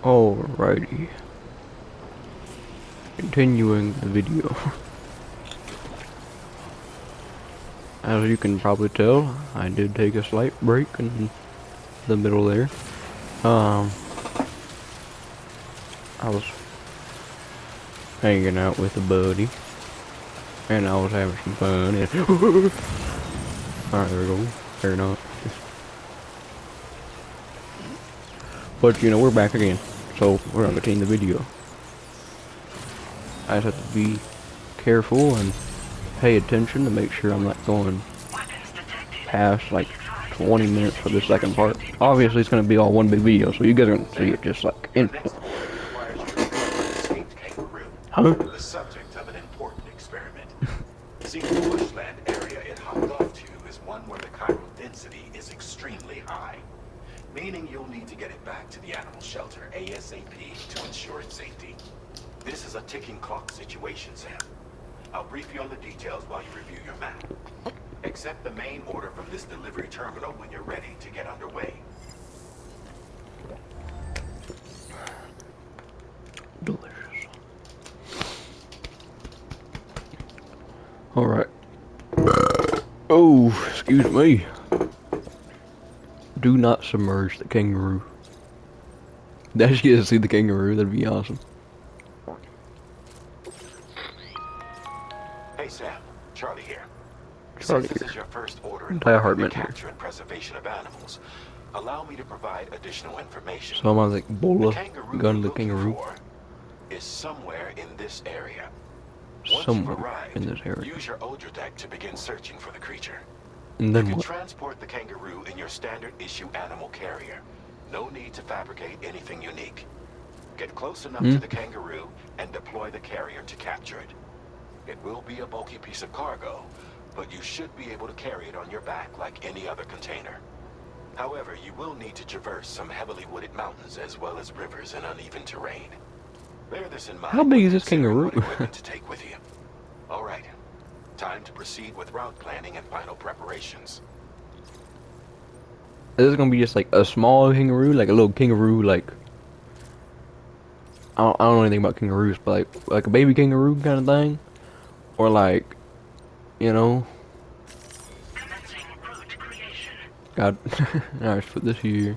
Alrighty. Continuing the video. As you can probably tell, I did take a slight break in the middle there. I was hanging out with a buddy, and I was having some fun. And alright, there we go. Fair enough. But you know, we're back again, so we're gonna continue the video. I just have to be careful and pay attention to make sure I'm not going past like 20 minutes for the second part. Obviously it's gonna be all one big video, so you guys are gonna see it just like instant. Huh? The subject of an important experiment. See, the bushland area it hopped off to is one where the chiral density is extremely high, meaning you'll need to get it back to the animal shelter ASAP to ensure its safety. This is a ticking clock situation, Sam. I'll brief you on the details while you review your map. Accept the main order from this delivery terminal when you're ready to get underway. Delicious. Alright. Oh, excuse me. Do not submerge the kangaroo. Did you get to see the kangaroo? That'd be awesome. Hey Sam, Charlie here. Charlie Since this here. is your first order in Die hard the man here. capture and preservation of animals, allow me to provide additional information. So I'm on like The Bola, kangaroo gun to the you're looking kangaroo. for is somewhere in this area. Once Somewhere you've arrived, in this area. use your Odra deck to begin searching for the creature. And You then can what? transport the kangaroo in your standard issue animal carrier. No need to fabricate anything unique. Get close enough to the kangaroo and deploy the carrier to capture it. It will be a bulky piece of cargo, but you should be able to carry it on your back like any other container. However, you will need to traverse some heavily wooded mountains as well as rivers and uneven terrain. Bear this in mind. How big when is this considering kangaroo? what equipment to take with you. All right, time to proceed with route planning and final preparations. Is this gonna be just like a small kangaroo, like a little kangaroo, like I don't know anything about kangaroos, but like a baby kangaroo kind of thing, or like, you know. God, alright, let's put this here,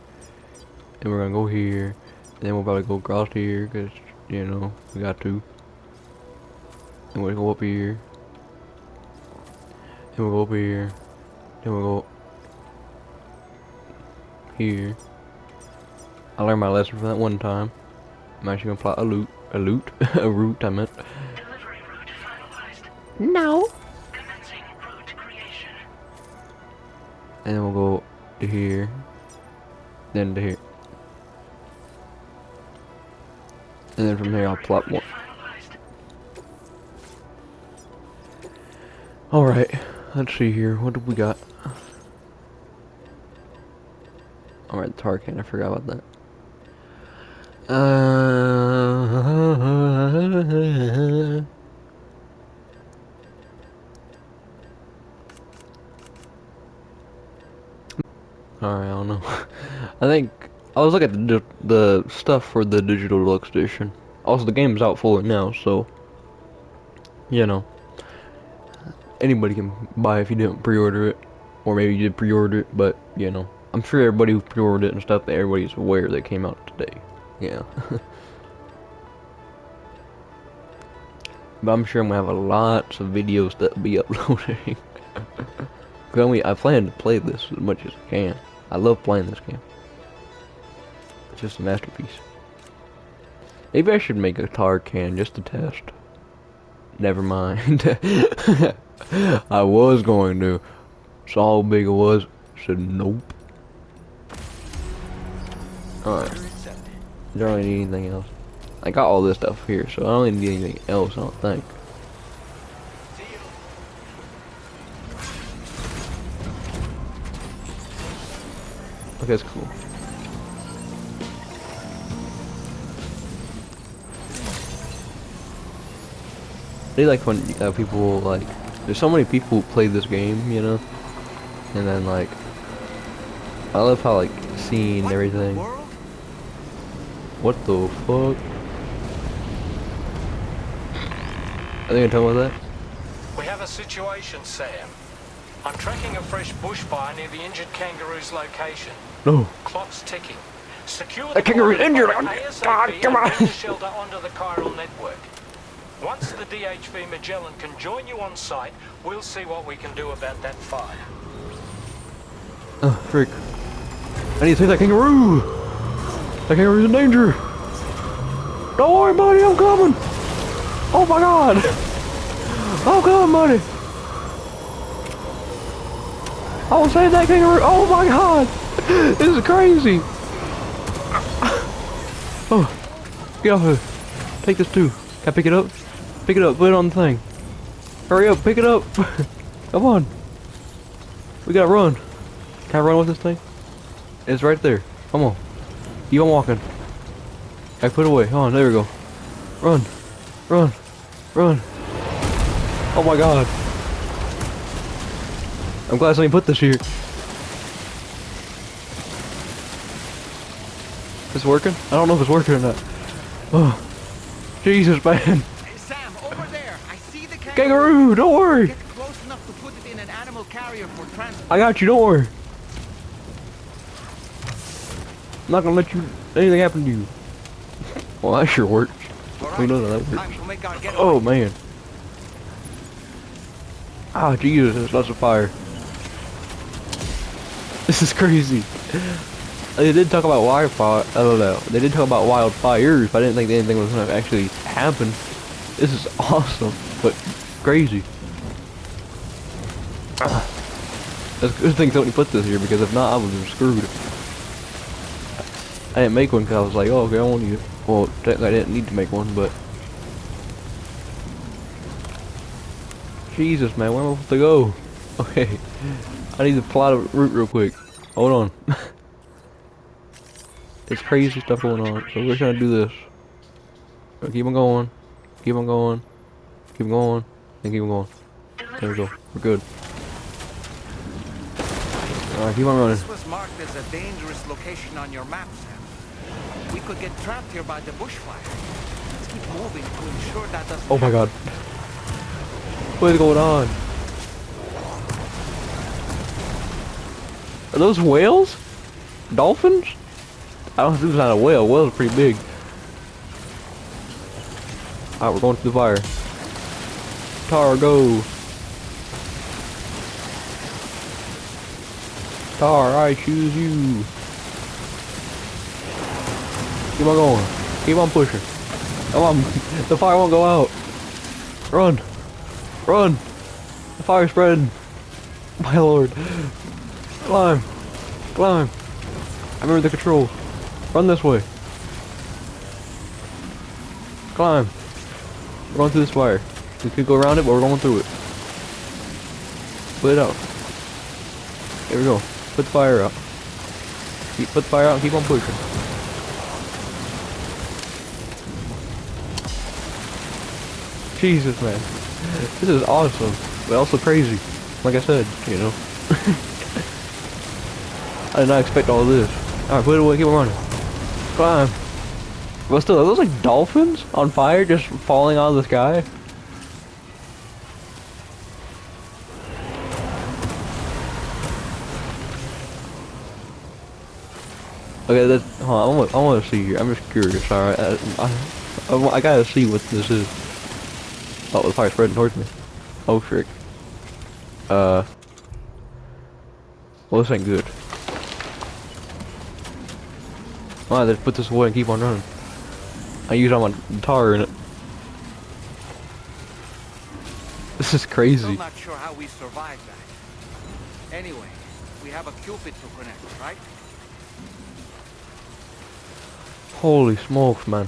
and we're gonna go here, and then we'll probably go across here, cause you know we got to, and we'll go up here, and we'll go up here, then we'll go here. I learned my lesson from that one time. I'm actually gonna plot a route, I meant. Delivery route finalized. No. Commencing route creation. And then we'll go to here, then to here. And then from here I'll plot one. Alright, let's see here, what do we got? Alright, the Tarkan, I forgot about that. Alright, I don't know. I think I was looking at the stuff for the digital deluxe edition. Also, the game's out fully now, so you know, anybody can buy if you didn't pre-order it, or maybe you did pre-order it, but you know, I'm sure everybody who pre-ordered it and stuff, everybody's aware that it came out today. Yeah. But I'm sure I'm gonna have lots of videos that be uploading. Cause I plan to play this as much as I can. I love playing this game. It's just a masterpiece. Maybe I should make a tar can just to test. Never mind. I was going to. Saw how big it was. Said nope. Alright. Is there really need anything else? I got all this stuff here, so I don't need anything else, I don't think. Okay, that's cool. I like when people like, there's so many people who play this game, you know, and then like, I love how like scene and everything. What the fuck? I think I tell me that. We have a situation, Sam. I'm tracking a fresh bushfire near the injured kangaroo's location. No. Clock's ticking. Secure the That kangaroo's injured. ASAP God, come on. and bring the shelter onto the chiral network. Once the DHV Magellan can join you on site, we'll see what we can do about that fire. Oh, frick. I need to take that kangaroo! That kangaroo's in danger! Don't worry, buddy, I'm coming! Oh my god! I'm coming, buddy! I'll save that kangaroo! Oh my god! This is crazy! Oh, get off here. Take this too. Can I pick it up? Pick it up, put it on the thing. Hurry up, pick it up! Come on! We gotta run. Can I run with this thing? It's right there. Come on. Keep on walking. I put it away. Hold on, there we go. Run. Run. Run. Oh my god. I'm glad somebody put this here. It's working? I don't know if it's working or not. Oh. Jesus, man. Hey, Sam, over there. I see the Kangaroo, don't worry. Get close enough to put it in an animal carrier for transport. I got you, don't worry. I'm not gonna let you anything happen to you. Well, that sure works. All We right, know that works. time to make our getaway. Oh man. Ah, Jesus, there's lots of fire. This is crazy. They did talk about wildfire. I don't know. They did talk about wildfires, but I didn't think anything was gonna actually happen. This is awesome, but crazy. That's a good thing somebody put this here, because if not, I would have been screwed. I didn't make one because I was like, oh, okay, I want you. Well, technically I didn't need to make one, but Jesus, man, where am I supposed to go? Okay, I need to plot a route real quick. Hold on. It's crazy stuff going on, so we're trying to do this. Keep on going, keep on going, keep going, and keep on going. There we go. We're good. Alright, keep on running. This was marked as a dangerous location on your map, Sam. We could get trapped here by the bushfire. Let's keep moving to ensure that doesn't Oh my happen. god. What is going on? Are those whales? Dolphins? I don't think it's not a whale. Whales are pretty big. Alright, we're going through the fire. Tar, go. Tar, I choose you. Keep on going. Keep on pushing. Come on. The fire won't go out. Run. Run. The fire's spreading. My lord. Climb. Climb. I remember the controls. Run this way. Climb. We're going through this fire. We could go around it, but we're going through it. Put it out. There we go. Put the fire out. Put the fire out and keep on pushing. Jesus, man. This is awesome, but also crazy. Like I said, you know. I did not expect all this. Alright, put it away, keep on running. Climb. But still, are those like dolphins on fire just falling out of the sky? Okay, that's, hold on, I want to see here. I'm just curious, alright? I gotta see what this is. Oh, the fire's spreading towards me. Oh, frick. Well, this ain't good. Alright, let's put this away and keep on running. I use all my tar in it. This is Still crazy. not sure how we survived that. Anyway, we have a Cupid to connect, right? Holy smokes, man.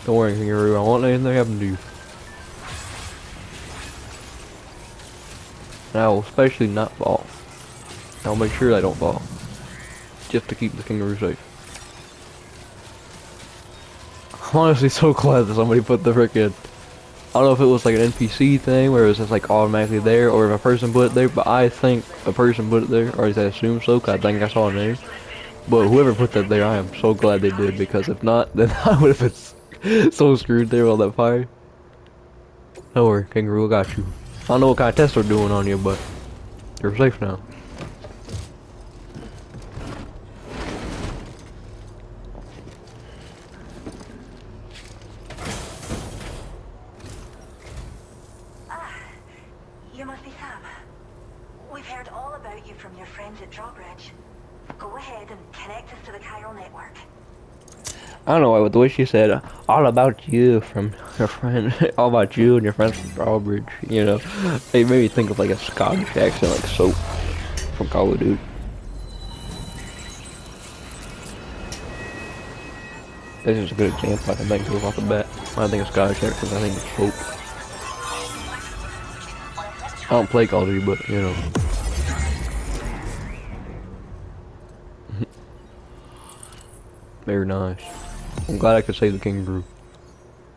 Don't worry, kangaroo. I won't let anything happen to you. And I will especially not fall. I'll make sure I don't fall. Just to keep the kangaroo safe. I'm honestly so glad that somebody put the frickin' don't know if it was like an NPC thing where it was just like automatically there, or if a person put it there. But I think a person put it there, or at least I assume so, cause I think I saw a name. But whoever put that there, I am so glad they did, because if not, then I would have been so screwed there with all that fire. Don't worry, Kangaroo, I got you. I don't know what kind of tests they're doing on you, but you're safe now. You must be Sam. We've heard all about you from your friends at Drawbridge. Go ahead and connect us to the chiral network. I don't know why, with the way she said, all about you from your friend, all about you and your friends from Drawbridge, you know. It made me think of like a Scottish accent, like Soap from Call of Duty. This is a good example I can think of off the bat. When I think of Scottish accents, I think of Soap. I don't play Call of Duty, but you know. Very nice. I'm glad I could save the kangaroo.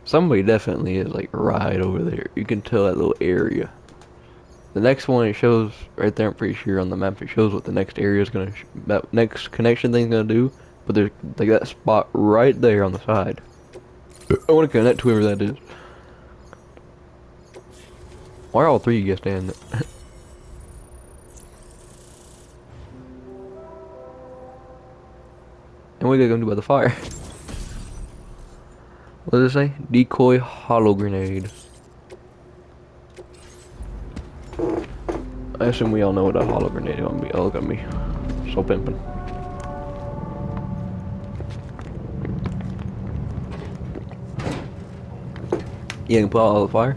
Somebody definitely is like right over there. You can tell that little area. The next one it shows right there. I'm pretty sure on the map it shows what the next area is gonna, that next connection thing's gonna do. But there's like that spot right there on the side. I want to connect to whoever that is. Why are all three of you guys standing there? And what are they gonna do by the fire? What does it say? Decoy hollow grenade. I assume we all know what a hollow grenade is gonna be. Oh, look at me. So pimpin'. You can put out all the fire?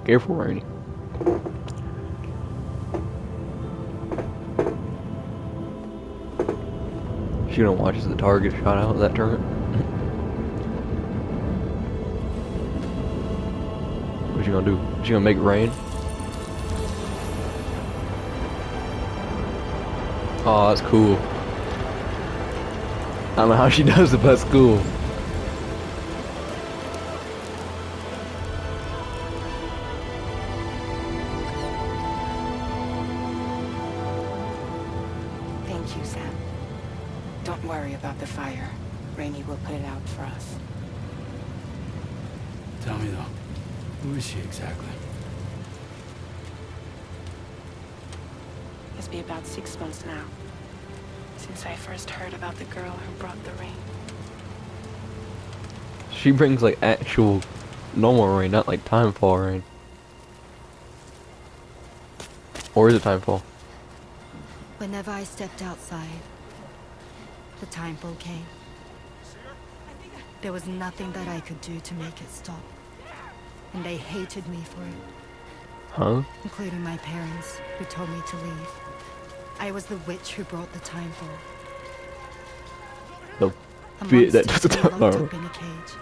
Careful, Rainy. She gonna watch as the target shot out of that turret. What's she gonna do? She gonna make it rain? Oh, that's cool. I don't know how she does it, but that's cool. Thank you, Sam. Don't worry about the fire. Rainey will put it out for us. Tell me though, who is she exactly? It's been about 6 months now, since I first heard about the girl who brought the rain. She brings like actual normal rain, not like timefall rain. Or is it timefall? Whenever I stepped outside, the timefall came. There was nothing that I could do to make it stop. And they hated me for it. Huh? Including my parents, who told me to leave. I was the witch who brought the timefall. The A bit that monster does to be locked the up in a cage.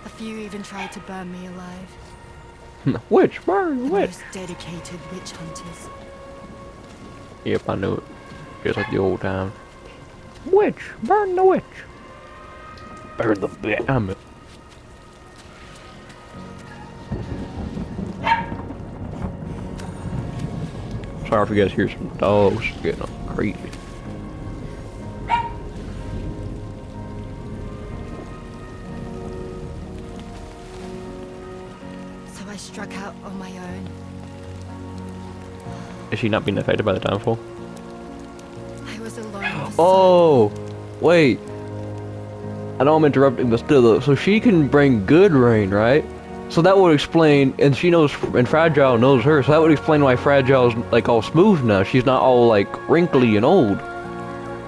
A few even tried to burn me alive. Witch, burn, The witch. most dedicated witch hunters. Yep, I knew it. Just like the old time. Witch, burn the witch. Burn the bit. Damn it. Sorry if you guys hear some dogs getting all crazy. So I struck out on my own. Is she not being affected by the timefall? I was alone. Oh, wait. I know I'm interrupting, but still, though. So she can bring good rain, right? So that would explain, and she knows, and Fragile knows her, so that would explain why Fragile's like all smooth now. She's not all like wrinkly and old.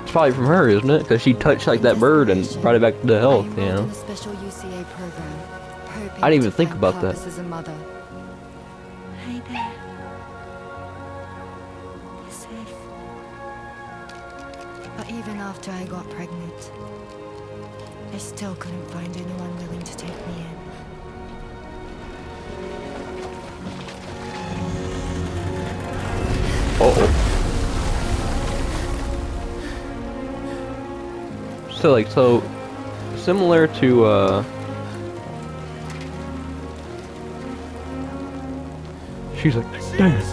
It's probably from her, isn't it? Because she touched like that bird and brought it back to the health, you know? In a special UCA program, hoping I didn't even to think find about that. purpose as a mother. Hey there. You're safe. But even after I got pregnant, I still couldn't find anyone willing to take me in. Uh-oh. So like so similar to she's like, dang it.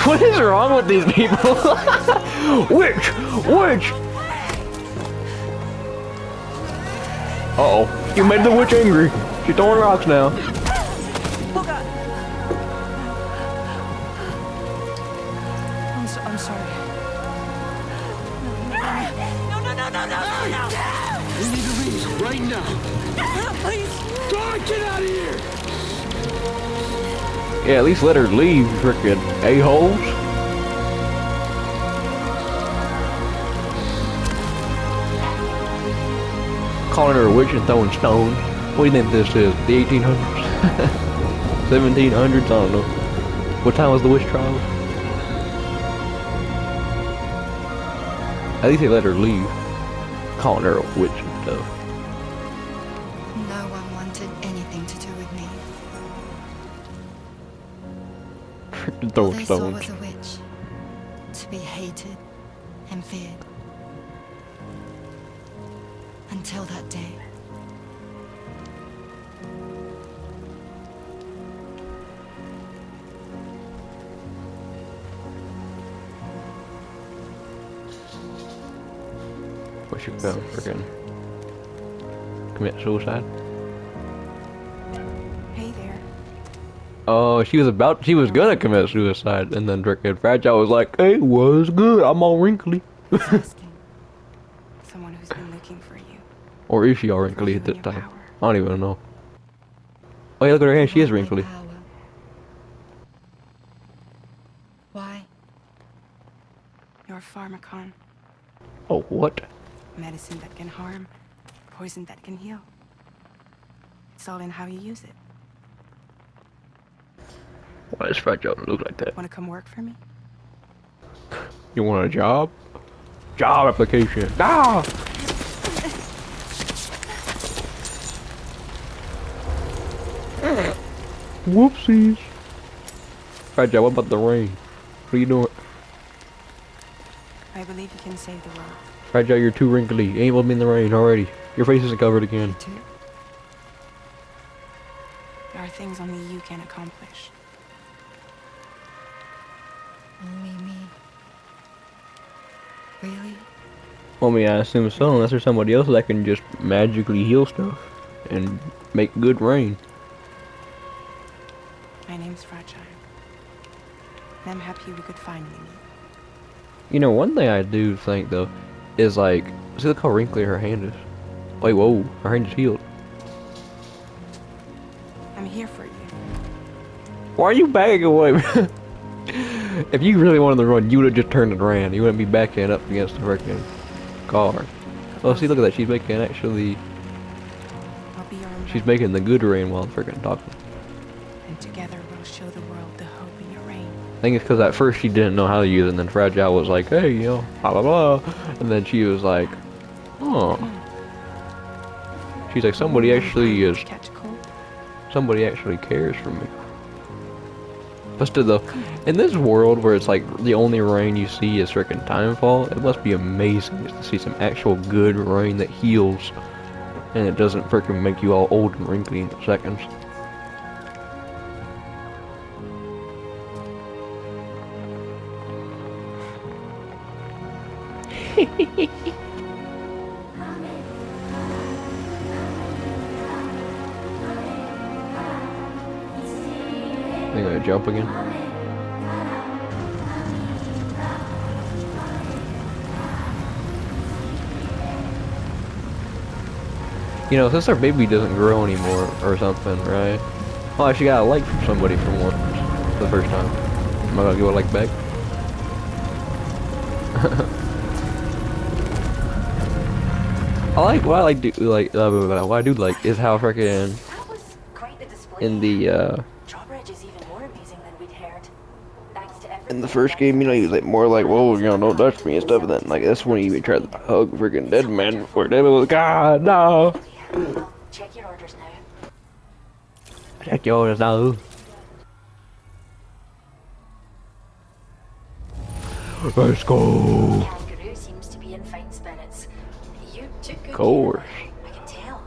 What is wrong with these people? Witch! Witch! Uh-oh. You made the witch angry. She's throwing rocks now. Oh God. I'm sorry. No. We need to leave right now. Please. God, get out of here! Yeah, at least let her leave, frickin' a-holes. Calling her a witch and throwing stones. What do you think this is? The 1800s? 1700s? I don't know. What time was the witch trial? At least they let her leave. Calling her a witch and stuff. No one wanted anything to do with me. Frickin' All throwing they saw stones. was a witch, to be hated and feared. Until that day. What you go, frickin' commit suicide? Hey there. Oh, she was gonna commit suicide, and then frickin' Fragile was like, hey, what's good? I'm all wrinkly. Who's asking? Someone who's been looking for you. Or is she all wrinkly at this time? I don't even know. Oh yeah, look at her hand, she is Want my wrinkly. power. Why? You're a pharmacon. Oh, what? Medicine that can harm, poison that can heal. It's all in how you use it. Why does Fragile look like that? Want to come work for me? You want a job? Job application. Ah! Whoopsies. Fragile, what about the rain? What are you doing? I believe you can save the world. Fragile, you're too wrinkly. You ain't able to be in the rain already. Your face isn't covered again. Me too. There are things only you can accomplish. Only me. Really? Well, I assume so, unless there's somebody else that can just magically heal stuff and make good rain. My name's Fragile. And I'm happy we could finally meet. You know, one thing I do think, though, is like, see, look how wrinkly her hand is. Wait, whoa, her hand is healed. I'm here for you. Why are you backing away? If you really wanted to run, you would have just turned and ran. You wouldn't be backing up against the freaking car. Oh, see, look at that. She's making actually. I'll be your She's umbrella, making the good rain while freaking talking. and together we'll show the world the hope in your reign. I think it's because at first she didn't know how to use it, and then Fragile was like, hey, you know, blah blah blah. And then she was like, oh. She's like, somebody actually is. Catch a cold? Somebody actually cares for me. But still though, in this world where it's like the only rain you see is freaking timefall, it must be amazing just to see some actual good rain that heals and it doesn't freaking make you all old and wrinkly in seconds. They're gonna jump again. You know, since our baby doesn't grow anymore or something, right? Oh, I actually got a like from somebody from once. For the first time. Am I gonna give a like back? What I do like is how freaking That was quite the display. in the Drawbridge is even more amazing than we'd heard. Thanks to everything. in the first game, you know, he was like more like, whoa, you know, don't touch me and stuff, and then like that's when he even tried to hug freaking dead man before David was God no. I'll check your orders now. Check yours now. Let's go. course. I can tell.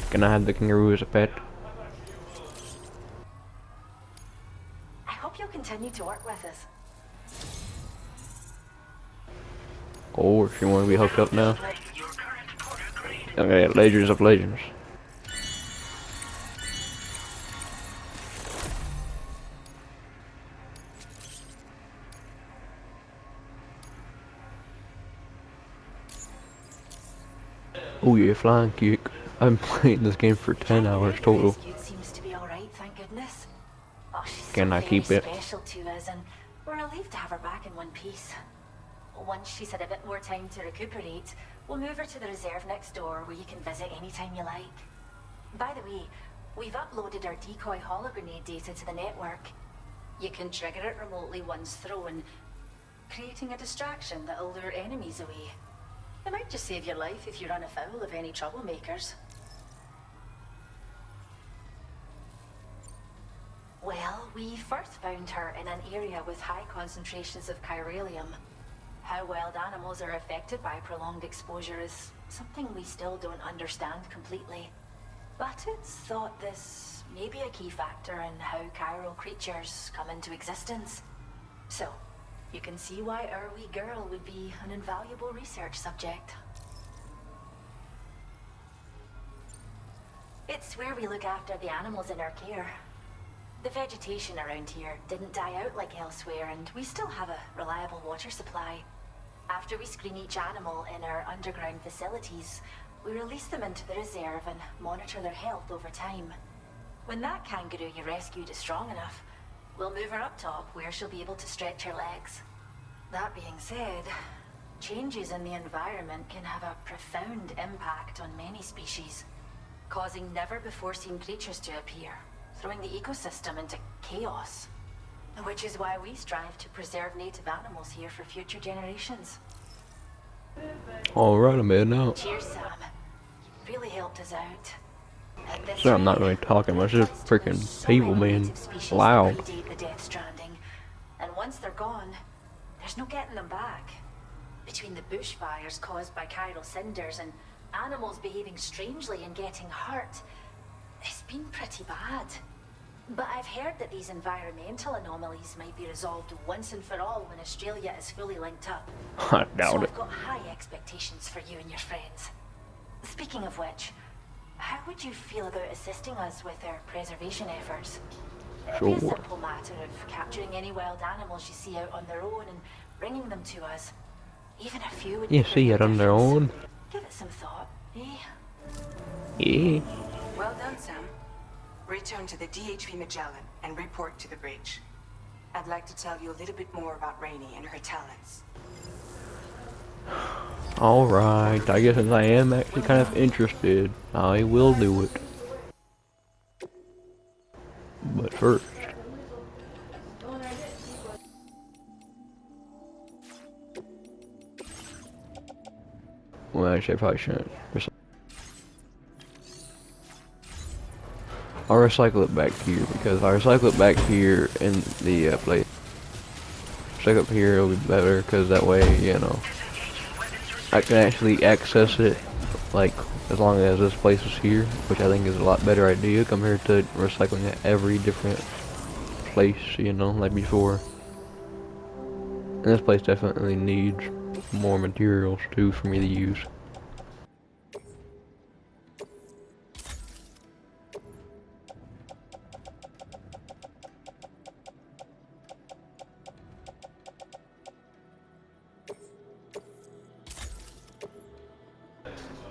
Can I have the kangaroo as a pet? I hope you'll continue to work with us. Or if you want to be hooked up now. Okay, Legends of Legends. Oh yeah, flying kick. I've been playing this game for 10 hours total. Rescued seems to be all right, thank goodness. Oh, she's Can so I keep very it? special to us, and we're relieved to have her back in one piece. Once she's had a bit more time to recuperate, we'll move her to the reserve next door where you can visit anytime you like. By the way, we've uploaded our decoy holo grenade data to the network. You can trigger it remotely once thrown, creating a distraction that'll lure enemies away. It might just save your life if you run afoul of any troublemakers. Well, we first found her in an area with high concentrations of chiralium. How wild animals are affected by prolonged exposure is something we still don't understand completely. But it's thought this may be a key factor in how chiral creatures come into existence. So, you can see why our wee girl would be an invaluable research subject. It's where we look after the animals in our care. The vegetation around here didn't die out like elsewhere, and we still have a reliable water supply. After we screen each animal in our underground facilities, we release them into the reserve and monitor their health over time. When that kangaroo you rescued is strong enough, we'll move her up top where she'll be able to stretch her legs. That being said, changes in the environment can have a profound impact on many species, causing never-before-seen creatures to appear, throwing the ecosystem into chaos. Which is why we strive to preserve native animals here for future generations. Alright, I'm heading out. Cheers, Sam. You really helped us out. At this So I'm not rate, really talking much, just freaking so people many being native species loud. predate the Death Stranding, and once they're gone, there's no getting them back. Between the bushfires caused by chiral cinders and animals behaving strangely and getting hurt, it's been pretty bad. But I've heard that these environmental anomalies might be resolved once and for all when Australia is fully linked up. I doubt So it. I've got high expectations for you and your friends. Speaking of which, how would you feel about assisting us with our preservation efforts? It'll be a Sure. simple matter of capturing any wild animals you see out on their own and bringing them to us. Even a few would You make a see big it on their difference. own? Give it some thought, eh? Yeah. Well done, Sam. Return to the DHV Magellan and report to the bridge. I'd like to tell you a little bit more about Rainey and her talents. Alright, I guess since I am actually kind of interested, I will do it. But first... Well, actually I probably shouldn't. I'll recycle it back here, because if I recycle it back here in the place, check up here, it'll be better, because that way, you know, I can actually access it, like, as long as this place is here, which I think is a lot better idea compared to recycling at every different place, you know, like before. And this place definitely needs more materials, too, for me to use.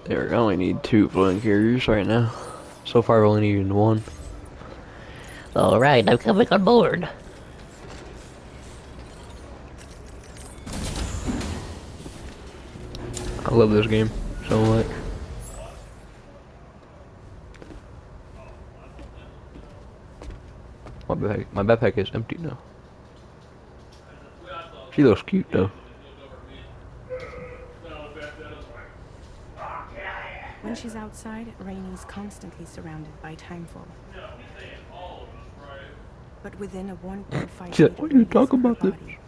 There, I only need 2 floating carriers right now. So far I've only needed 1. Alright, I'm coming on board. I love this game so much. My backpack is empty now. She looks cute though. When she's outside, Rainey's constantly surrounded by timefall. But within a 1.5 Shit, meter why do you radius talk of her about this? body,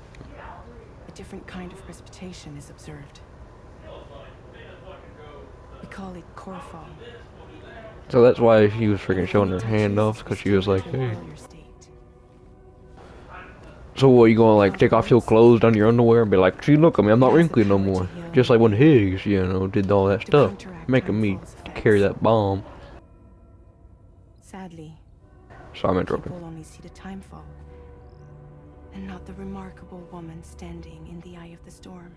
a different kind of precipitation is observed. call it core fall. So that's why she was freaking showing her Everything it hand touches off, because is she was like, turned to a hey. warrior state. So what, you gonna like take off your clothes, down your underwear, and be like, see, look at me, I'm not wrinkly no more. Just like when Higgs, you know, did all that stuff, making me carry that bomb. Sadly, So I'm interrupting. people only see the time fall, and not the remarkable woman standing in the eye of the storm.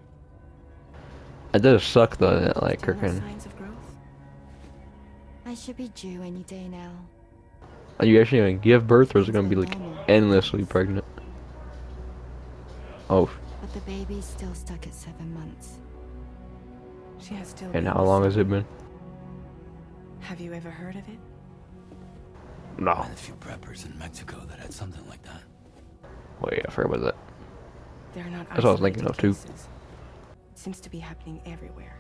It does suck though, that like Still no freaking. signs of growth? I should be due any day now. Are you actually gonna give birth, or is it gonna be like endlessly pregnant? Oh, But the baby's still stuck at 7 months. She has still. and how baby long has it syndrome. been? Have you ever heard of it? No. I met a few preppers in Mexico that had something like that. Well, yeah, I forgot about that. They're not. That's what I was thinking of, too. Cases. It seems to be happening everywhere.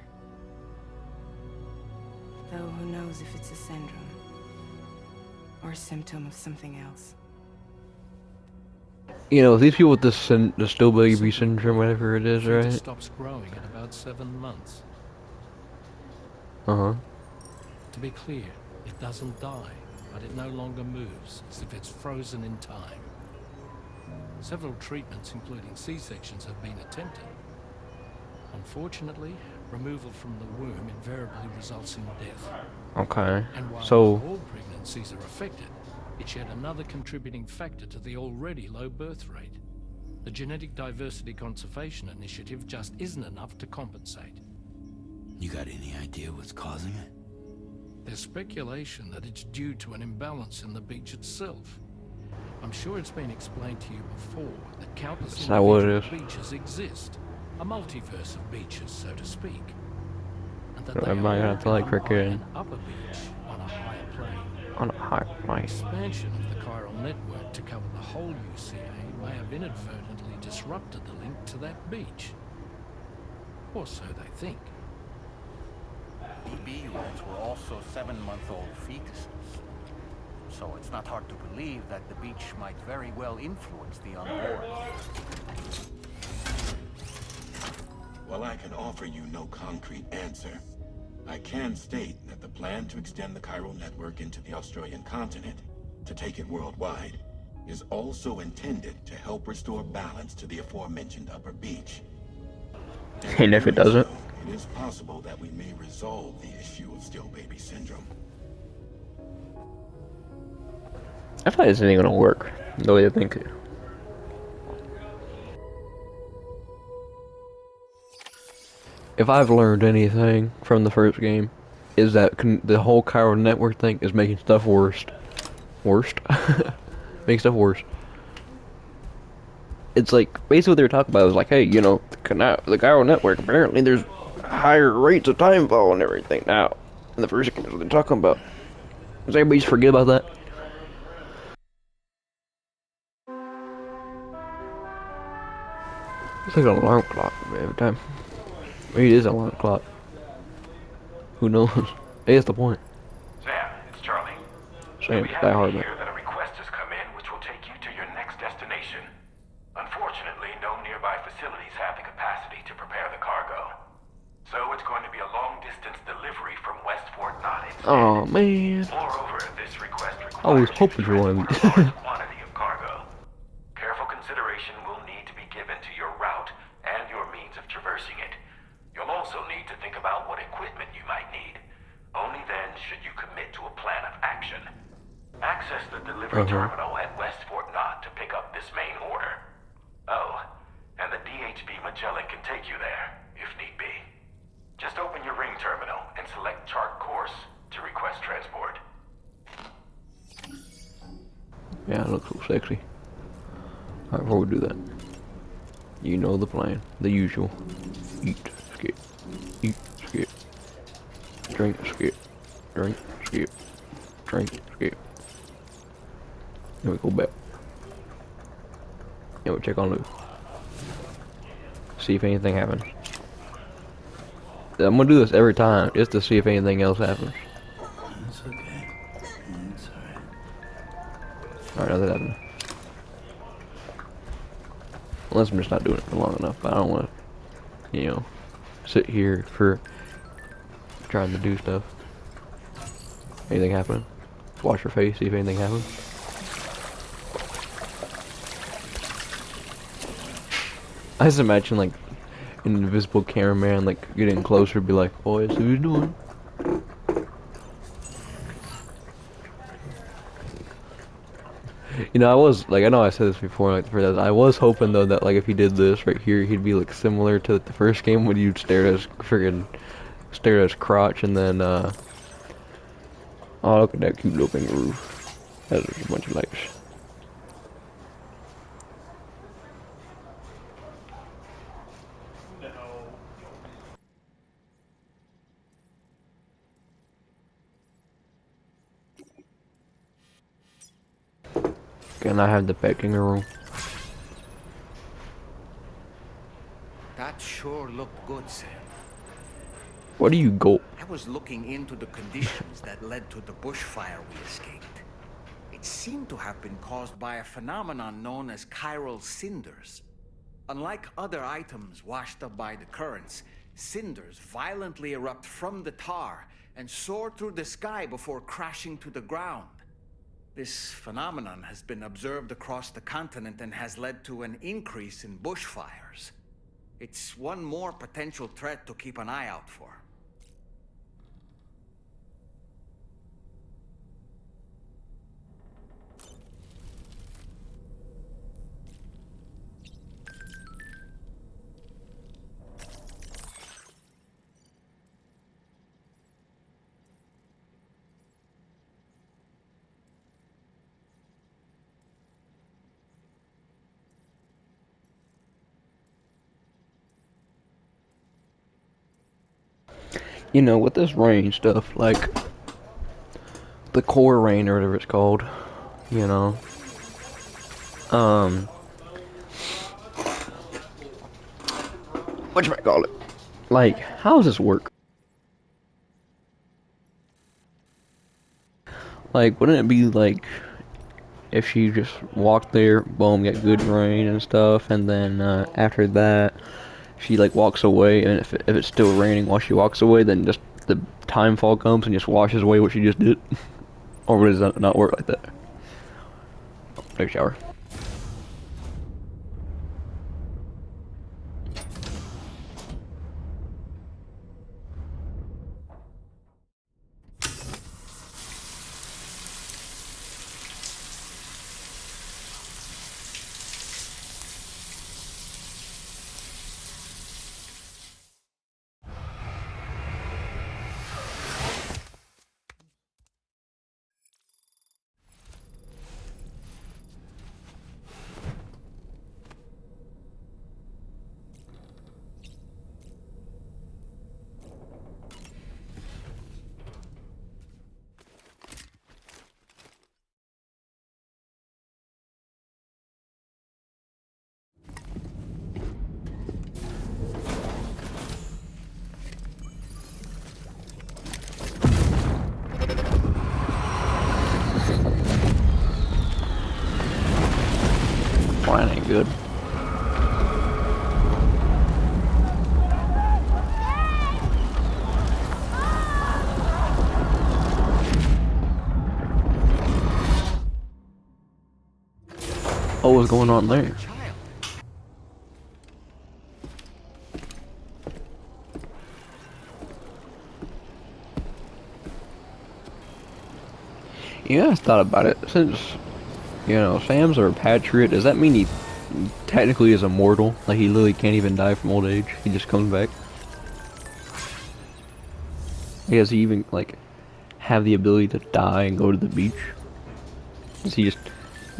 Though who knows if it's a syndrome or a symptom of something else. You know, these people with this the still baby syndrome, whatever it is, Fetus right? stops growing at about 7 months. Uh-huh. To be clear, it doesn't die, but it no longer moves, as if it's frozen in time. Several treatments, including C-sections, have been attempted. Unfortunately, removal from the womb invariably results in death. Okay. And while So, not all pregnancies are affected, it's yet another contributing factor to the already low birth rate. The Genetic Diversity Conservation Initiative just isn't enough to compensate. You got any idea what's causing it? There's speculation that it's due to an imbalance in the beach itself. I'm sure it's been explained to you before that countless Is that what it individual beaches exist. A multiverse of beaches, so to speak. And that I they might are have to, like, governed by freaking- an upper beach on a higher plane. on a high line. Expansion of the chiral network to cover the whole UCA may have inadvertently disrupted the link to that beach. Or so they think. BB units were also 7-month-old fetuses. So it's not hard to believe that the beach might very well influence the unborn. While I can offer you no concrete answer, I can state that the plan to extend the chiral network into the Australian continent, to take it worldwide, is also intended to help restore balance to the aforementioned upper beach. And if it doesn't? It is possible that we may resolve the issue of still baby syndrome. I feel like this ain't gonna work the way I think it. If I've learned anything from the first game, is that the whole chiral network thing is making stuff worse. Making stuff worse. It's like, basically what they were talking about was like, hey, you know, the chiral network, apparently there's higher rates of time fall and everything now. In the first game, that's what they're talking about. Does everybody just forget about that? It's like an alarm clock every time. Maybe it is an alarm clock. Who knows? Hey, that's the point. Sam, it's Charlie. Sam, We have die to hard, hear man. that a request has come in which will take you to your next destination. Unfortunately, no nearby facilities have the capacity to prepare the cargo. So it's going to be a long-distance delivery from West Fort Knott instead. Oh man. Moreover, this request I was requires hoping you you to wanted transport a me. large quantity of cargo. Careful consideration will need to be given to your route and your means of traversing it. You'll also need to think about what equipment you might need. Only then should you commit to a plan of action. Access the delivery terminal at West Fort Knott to pick up this main order. Oh, and the DHB Magellan can take you there, if need be. Just open your ring terminal and select chart course to request transport. Yeah, it looks so sexy. Alright, before we do that, you know the plan, the usual. Eat, skip, eat, skip, drink, skip, drink, skip, drink, skip. Then we go back. And we check on loot. See if anything happens. I'm gonna do this every time, just to see if anything else happens. It's okay. It's alright. Alright, nothing happened. Unless I'm just not doing it for long enough, but I don't want to, you know, sit here for trying to do stuff. Anything happening? Wash your face, see if anything happens. I just imagine like an invisible cameraman like getting closer, be like, "Boys, who you doing?" You know, I was like, I know I said this before, like for that, I was hoping though that like if he did this right here, he'd be like similar to the first game when you'd stare at his crotch and then oh, look at that cute little kangaroo. That is a bunch of likes. Can I have the pet kangaroo? That sure looked good, Sam. What do you go? I was looking into the conditions that led to the bushfire we escaped. It seemed to have been caused by a phenomenon known as chiral cinders. Unlike other items washed up by the currents, cinders violently erupt from the tar and soar through the sky before crashing to the ground. This phenomenon has been observed across the continent and has led to an increase in bushfires. It's one more potential threat to keep an eye out for. You know, with this rain stuff, like the core rain or whatever it's called, you know, whatchamacallit? Like, how does this work? Like, wouldn't it be like if she just walked there, boom, get good rain and stuff, and then after that, she like walks away, and if it's still raining while she walks away, then just the timefall comes and just washes away what she just did? Or does that not work like that? Take a shower. Flying ain't good. Oh, what's going on there? Yeah, I thought about it. Since, you know, Sam's a patriot, does that mean he technically is immortal? Like, he literally can't even die from old age? He just comes back? Does he even, like, have the ability to die and go to the beach? Does he just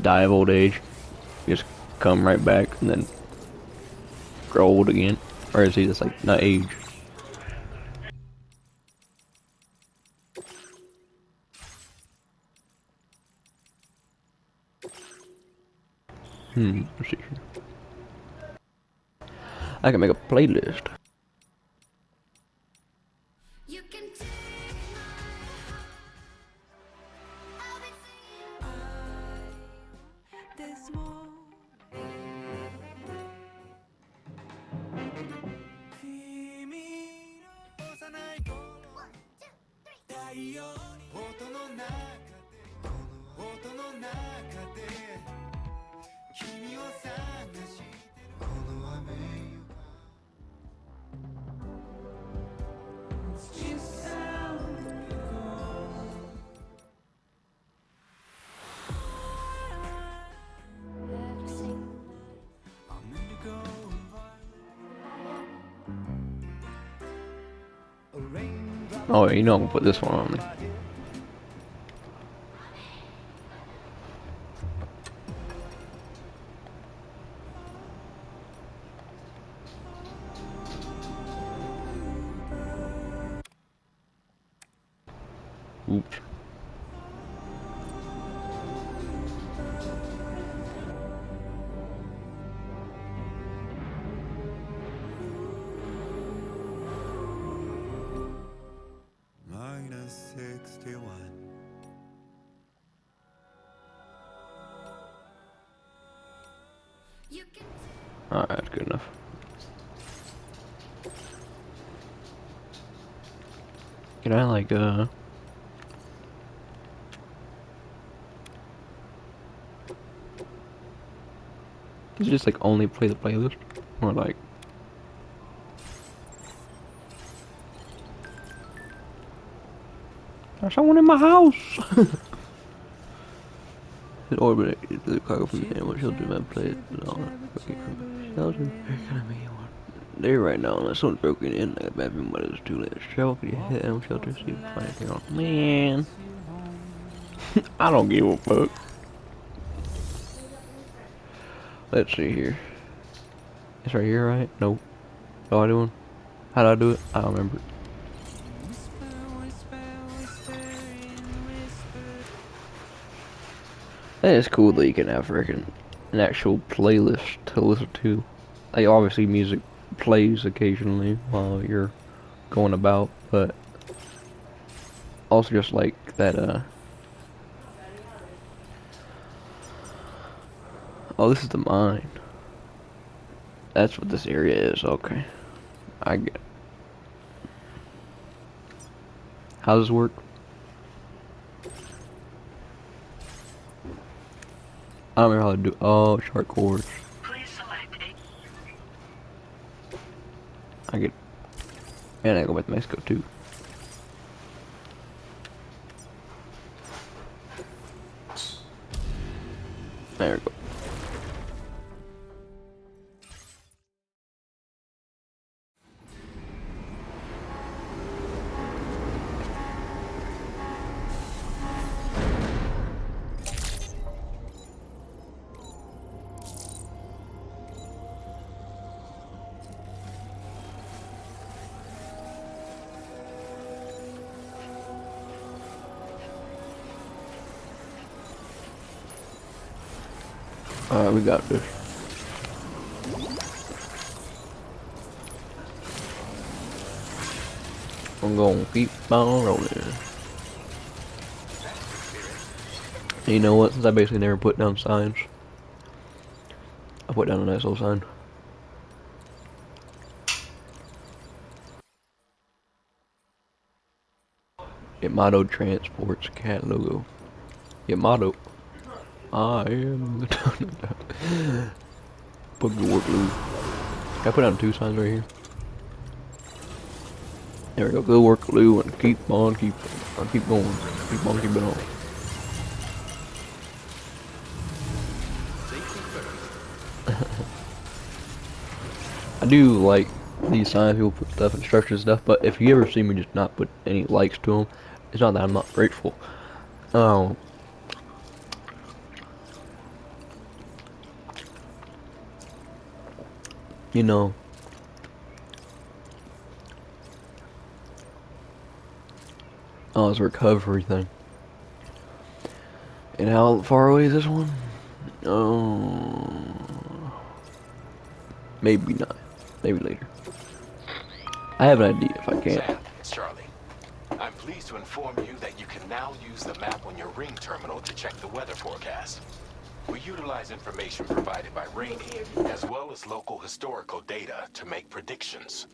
die of old age, just come right back, and then grow old again? Or is he just, like, not age? Let's see. I can make a playlist. You can take this moment. Oh, you know I'm gonna put this one on me. Oops. -61. Alright, that's good enough. Can I like Did you just like only play the playlist? Or like there's someone in my house. It orbited the cargo from the animal children man played there right now, unless someone's broken in, like a bathroom, but it's too late to travel. Could you hit animal shelter, see if you can find anything on? Man, I don't give a fuck. Let's see here. It's right here, right? Nope. How do I do one? How do I do it? I don't remember. That is cool that you can have an actual playlist to listen to. Like obviously music plays occasionally while you're going about, but also just like that oh, this is the mine. That's what this area is, okay. I get it. How does this work? I don't remember how to do. Oh, shark cores. I get. And I go back to Mexico too. There we go. Alright, we got this. I'm gonna keep on rolling. You know what? Since I basically never put down signs, I put down a nice little sign. Yamato Transports cat logo. Yamato. I am the Boogie work loop. Can I put down two signs right here? There we go. Good work, Lou, and keep on, keep going, keep on, keep it on. I do like these signs. People put stuff in structures and stuff, but if you ever see me just not put any likes to them, it's not that I'm not grateful. You know. Oh, it's a recovery thing. And how far away is this one? Oh, maybe not. Maybe later. I have an idea if I can. Sam, it's Charlie. I'm pleased to inform you that you can now use the map on your ring terminal to check the weather forecast. We utilize information provided by Rainey, as well as local historical data to make predictions.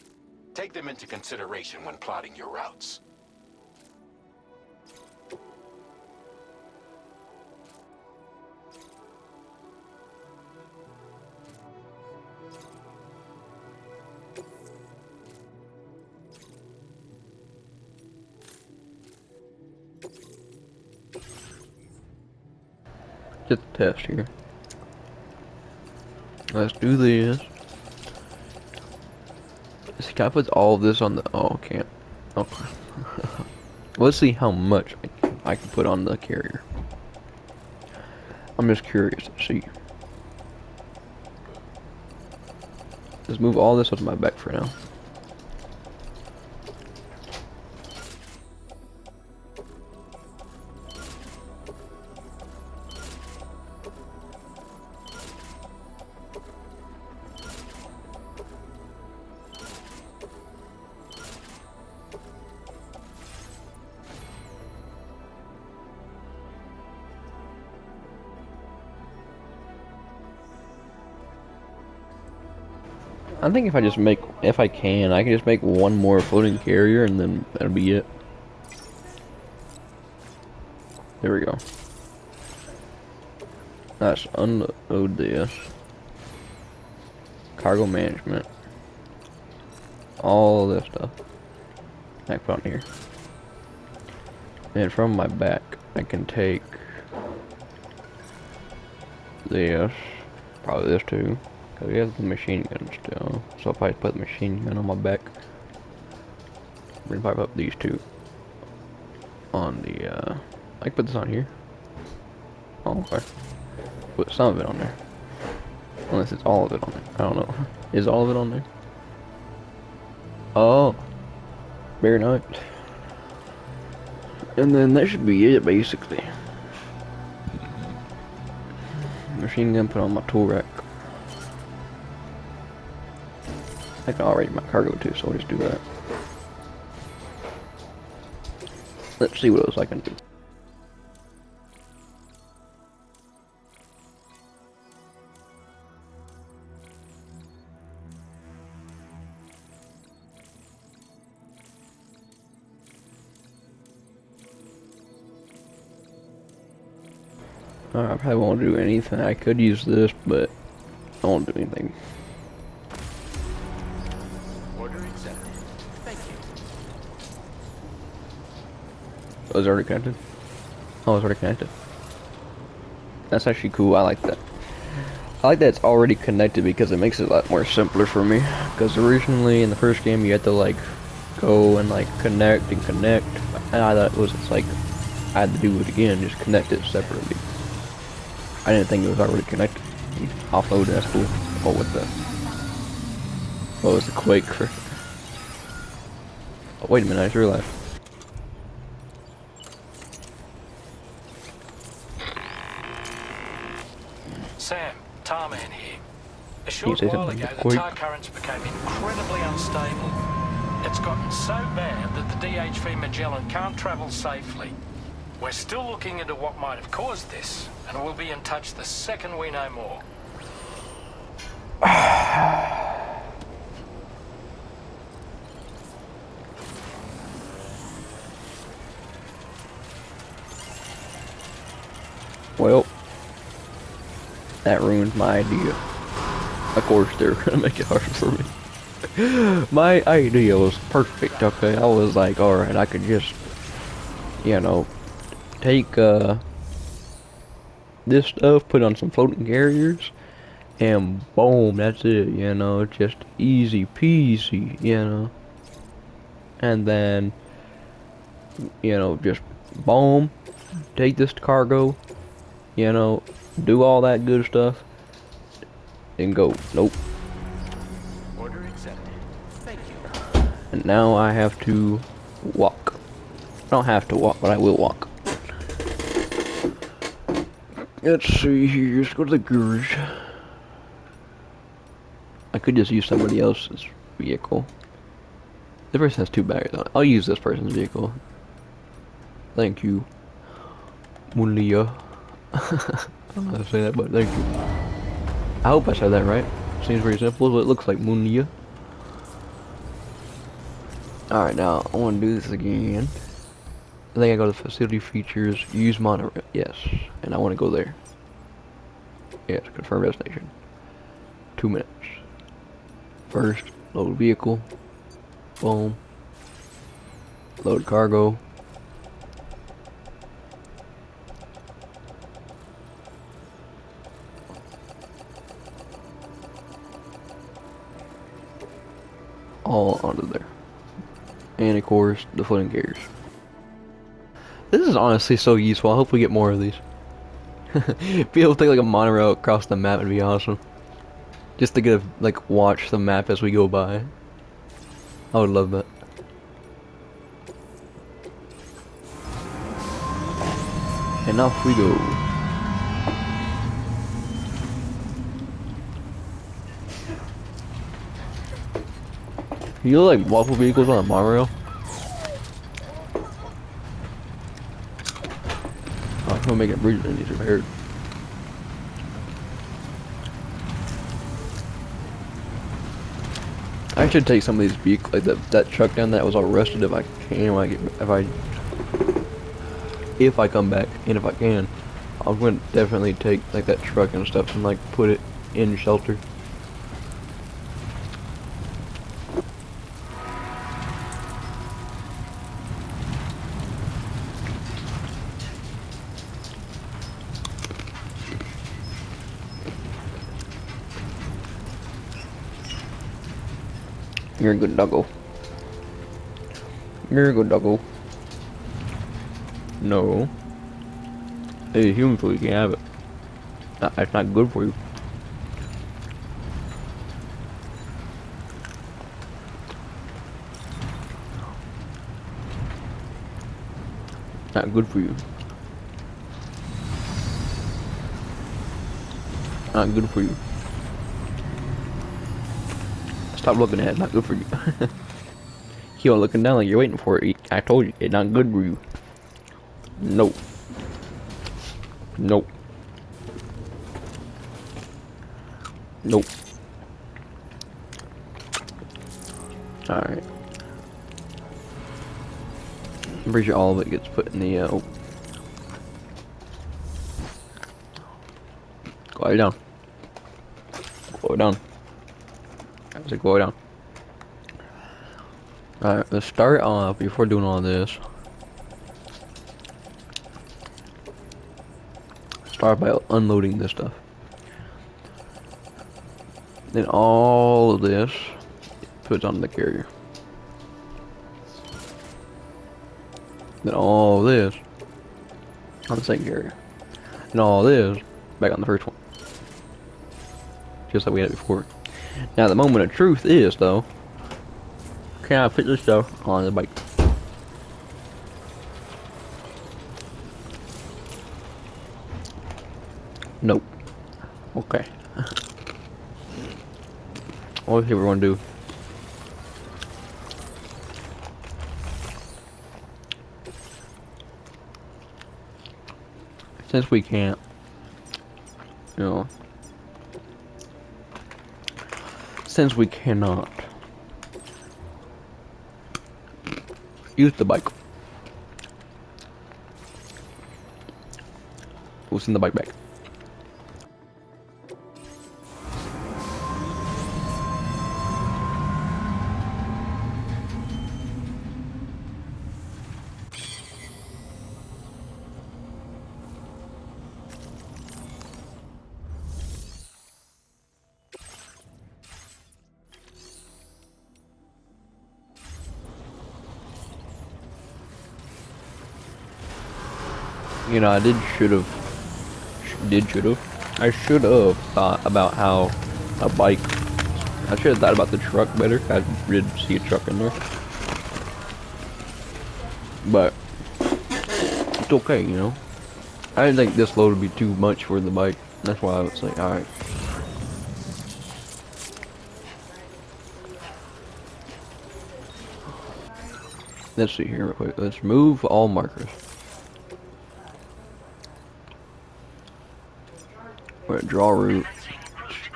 Take them into consideration when plotting your routes. Just test here. Let's do this. Can I put all of this on the? Oh, I can't. Okay. Let's see how much I can put on the carrier. I'm just curious to see. Let's move all this onto my back for now. I think if I just make, if I can just make one more floating carrier and then that'll be it. There we go. Let's unload this. Cargo management. All this stuff. I can put on here. And from my back, I can take this. Probably this too. Because we have the machine gun still. So if I put the machine gun on my back, we're gonna pipe up these two. On the, I can put this on here. Oh, okay. Put some of it on there. Unless it's all of it on there. I don't know. Is all of it on there? Oh. Very nice. And then that should be it, basically. Machine gun put on my tool rack. I can already my cargo too, so I'll just do that. Let's see what else I can do. I probably won't do anything. I could use this, but I won't do anything. Order accepted. Thank you. Oh, it's already connected? Oh, it's already connected. That's actually cool. I like that. I like that it's already connected because it makes it a lot more simpler for me. Because originally in the first game you had to like go and like connect and connect. And I thought it was just like I had to do it again, just connect it separately. I didn't think it was already connected. Offload, that's cool. Oh, what the? Oh, it's the quake. Oh, wait a minute, I just realized. Sam, Tarman here. A Can you short say while something ago, about the quake? tar currents became incredibly unstable. It's gotten so bad that the DHV Magellan can't travel safely. We're still looking into what might have caused this, and we'll be in touch the second we know more. Well, that ruins my idea. Of course, they're gonna make it harder for me. My idea was perfect, okay? I was like, alright, I could just, you know, take this stuff, put on some floating carriers, and boom, that's it, you know, just easy peasy, you know. And then, you know, just boom, take this cargo, you know, do all that good stuff, and go. Nope. Order accepted. Thank you. And now I have to walk. I don't have to walk, but I will walk. Let's see here, let's go to the garage. I could just use somebody else's vehicle. This person has 2 batteries on it. I'll use this person's vehicle. Thank you, Mulia. I don't know how to say that, but thank you. I hope I said that right. Seems very simple, but it looks like Mulia. Alright, now I want to do this again. I think I go to facility features, use monorail. Yes, and I want to go there. Yes, confirm destination. 2 minutes. First, load vehicle. Boom. Load cargo. all onto there. And of course, the floating carriers. This is honestly so useful. I hope we get more of these. Be able to take like a monorail across the map would be awesome. Just to get a, like watch the map as we go by. I would love that. And off we go. You look like multiple vehicles on a monorail? Oh, I'm gonna make a bridge that needs repaired. I should take some of these vehicles, like that truck down that was all rusted if I can, when I get, if I come back, and if I can. I'm gonna definitely take like that truck and stuff and like put it in shelter. You're a good doggo. You're a good doggo. No. Hey, human food, you can have it. It's not good for you. Not good for you. Not good for you. Stop looking at it, not good for you. Keep on looking down like you're waiting for it. I told you, it's not good for you. Nope. Nope. Nope. Alright. I'm pretty sure all of it gets put in the, oh. Go down. Go down. I said go down. Alright, let's start off before doing all this. Start by unloading this stuff. Then all of this puts on the carrier. Then all of this on the second carrier. And all this back on the first one. Just like we had it before. Now the moment of truth is though, can I put this stuff on the bike? Nope. Okay. What do we want to do? Since we can't, you know, since we cannot use the bike, we'll send the bike back. You know, I should have thought about how a bike, I should have thought about the truck better. I did see a truck in there. But, it's okay, you know. I didn't think this load would be too much for the bike. That's why I was like, alright. Let's see here real quick. Let's remove all markers. We're gonna draw a route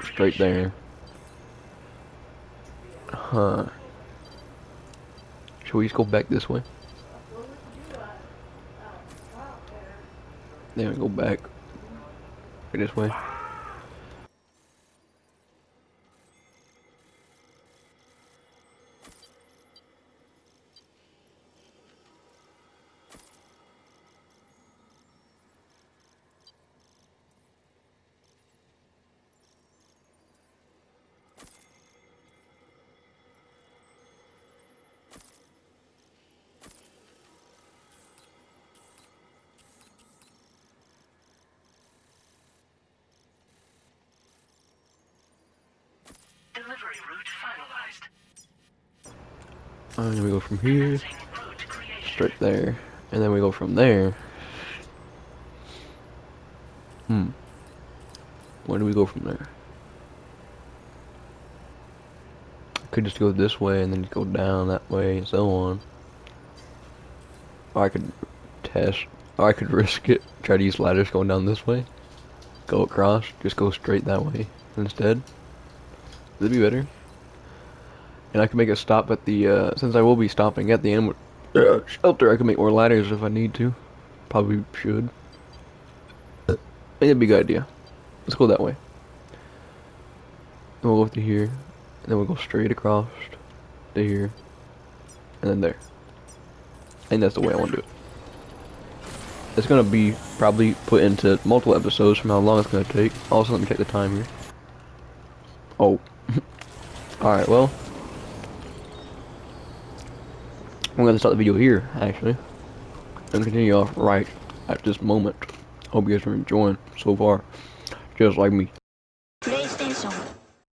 straight there. Huh. Should we just go back this way? Then we go back this way. And then we go from here, straight there, and then we go from there. Where do we go from there? I could just go this way and then go down that way and so on. Or I could test, or I could risk it, try to use ladders going down this way. Go across, just go straight that way instead. That'd be better. And I can make a stop at the, since I will be stopping at the animal shelter, I can make more ladders if I need to. Probably should. I think that'd be a good idea. Let's go that way. Then we'll go to here, and then we'll go straight across to here, and then there. I think that's the way I want to do it. It's gonna be probably put into multiple episodes from how long it's gonna take. Also, let me check the time here. Oh. Alright, well. I'm gonna start the video here, actually. And continue off right at this moment. Hope you guys are enjoying so far. Just like me. PlayStation